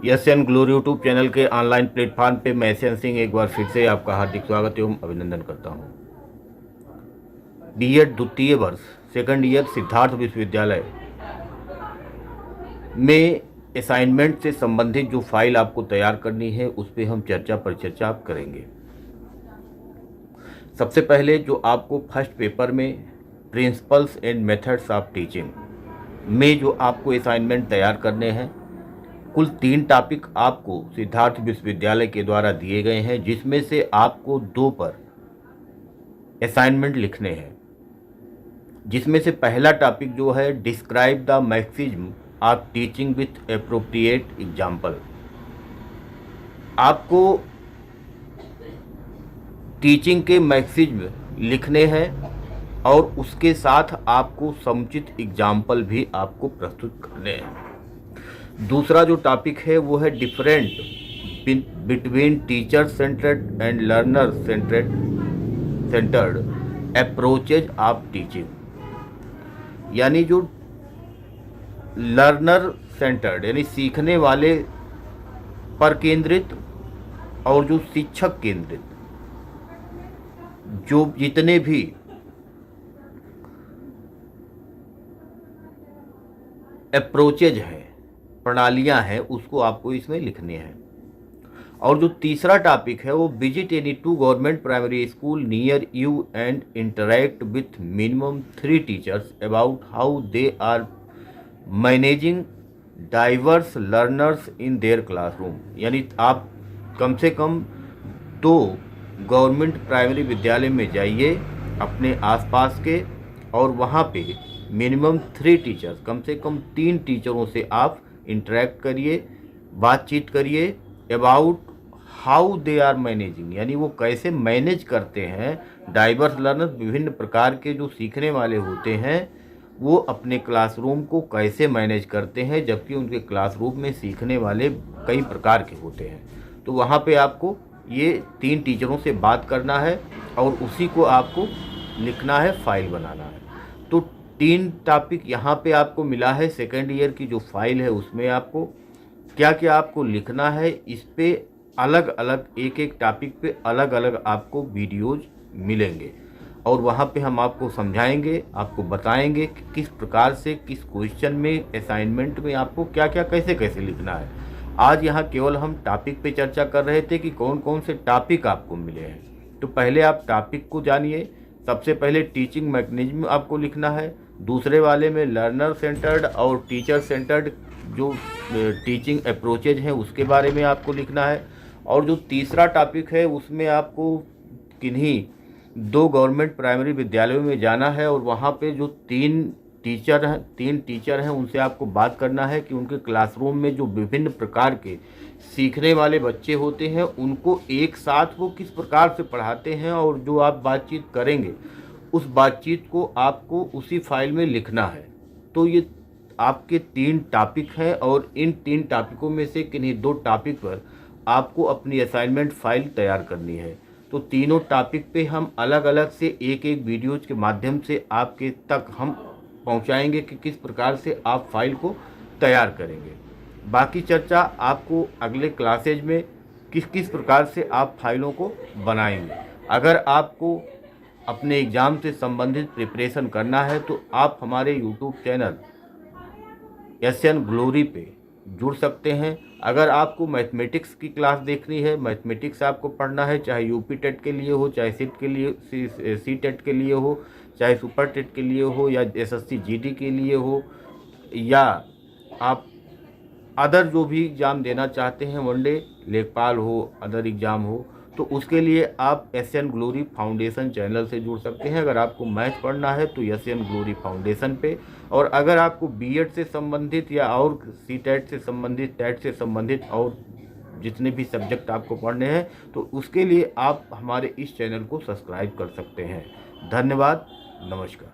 Yes N Glory YouTube channel के online platform पे मैं एस एन सिंह एक बार फिर से आपका हार्दिक स्वागत एवं अभिनंदन करता हूँ। बीएड द्वितीय वर्ष सेकंड ईयर सिद्धार्थ विश्वविद्यालय में असाइनमेंट से संबंधित जो फाइल आपको तैयार करनी है उस पर हम चर्चा पर चर्चा आप करेंगे। सबसे पहले जो आपको फर्स्ट पेपर में principles and methods of teaching में जो आपको असाइनमेंट तैयार करने हैं, कुल 3 टॉपिक आपको सिद्धार्थ विश्वविद्यालय के द्वारा दिए गए हैं, जिसमें से आपको 2 पर असाइनमेंट लिखने हैं। जिसमें से पहला टॉपिक जो है describe the maxims of teaching with appropriate example. आपको टीचिंग के मैक्सिज्म लिखने हैं और उसके साथ आपको समुचित एग्जाम्पल भी आपको प्रस्तुत करने हैं। दूसरा जो टॉपिक है वो है different between teacher centred and learner centred approaches of teaching. यानी जो लर्नर सेंटर्ड यानी सीखने वाले पर केंद्रित और जो शिक्षक केंद्रित जो जितने भी अप्रोचेज हैं, प्रणालियां हैं, उसको आपको इसमें लिखनी है। और जो तीसरा टॉपिक है वो visit any 2 government primary school near you and interact with minimum 3 teachers about how they are managing diverse learners in their classroom. यानी आप कम से कम 2 गवर्नमेंट प्राइमरी विद्यालय में जाइए अपने आसपास के, और वहाँ पे मिनिमम 3 टीचर्स, कम से कम 3 टीचरों से आप इंटरेक्ट करिए, बातचीत करिए about how they are managing, यानी वो कैसे मैनेज करते हैं डाइवर्स लर्नर्स, विभिन्न प्रकार के जो सीखने वाले होते हैं वो अपने क्लासरूम को कैसे मैनेज करते हैं, जबकि उनके क्लासरूम में सीखने वाले कई प्रकार के होते हैं। तो वहाँ पे आपको ये 3 टीचरों से बात करना है और उसी को आपको लिखना है, फाइल बनाना है। तो 3 टॉपिक यहाँ पे आपको मिला है। सेकेंड ईयर की जो फाइल है उसमें आपको क्या क्या आपको लिखना है, इस पे अलग अलग एक टॉपिक पे अलग अलग आपको वीडियोज मिलेंगे और वहाँ पे हम आपको समझाएंगे, आपको बताएंगे कि किस प्रकार से किस क्वेश्चन में असाइनमेंट में आपको क्या क्या कैसे कैसे लिखना है। आज यहाँ केवल हम टॉपिक पे चर्चा कर रहे थे कि कौन कौन से टॉपिक आपको मिले हैं। तो पहले आप टॉपिक को जानिए। सबसे पहले टीचिंग मैकेनिज्म आपको लिखना है, दूसरे वाले में लर्नर सेंटर्ड और टीचर सेंटर्ड जो टीचिंग अप्रोचेज हैं उसके बारे में आपको लिखना है, और जो तीसरा टॉपिक है उसमें आपको किन्हीं 2 गवर्नमेंट प्राइमरी विद्यालयों में जाना है और वहाँ पे जो 3 टीचर हैं उनसे आपको बात करना है कि उनके क्लासरूम में जो विभिन्न प्रकार के सीखने वाले बच्चे होते हैं उनको एक साथ वो किस प्रकार से पढ़ाते हैं, और जो आप बातचीत करेंगे उस बातचीत को आपको उसी फाइल में लिखना है। तो ये आपके 3 टॉपिक हैं और इन 3 टॉपिकों में से किन्हीं 2 टॉपिक पर आपको अपनी असाइनमेंट फाइल तैयार करनी है। तो तीनों टॉपिक पे हम अलग अलग से एक वीडियोज के माध्यम से आपके तक हम पहुंचाएंगे कि किस प्रकार से आप फाइल को तैयार करेंगे। बाकी चर्चा आपको अगले क्लासेज में किस किस प्रकार से आप फाइलों को बनाएंगे। अगर आपको अपने एग्ज़ाम से संबंधित प्रिपरेशन करना है तो आप हमारे YouTube channel S N Glory पे जुड़ सकते हैं। अगर आपको मैथमेटिक्स की क्लास देखनी है, मैथमेटिक्स आपको पढ़ना है, चाहे यूपी टेट के लिए हो, चाहे सिट के लिए सी टेट के लिए हो, चाहे सुपर टेट के लिए हो, या एसएससी जीडी के लिए हो, या आप अदर जो भी एग्ज़ाम देना चाहते हैं, वनडे लेखपाल हो, अदर एग्ज़ाम हो, तो उसके लिए आप S N Glory foundation channel से जुड़ सकते हैं। अगर आपको मैथ पढ़ना है तो एस एन ग्लोरी फाउंडेशन पे, और अगर आपको बीएड से संबंधित या और सी टेट से संबंधित, टेट से संबंधित और जितने भी सब्जेक्ट आपको पढ़ने हैं तो उसके लिए आप हमारे इस चैनल को सब्सक्राइब कर सकते हैं। धन्यवाद, नमस्कार।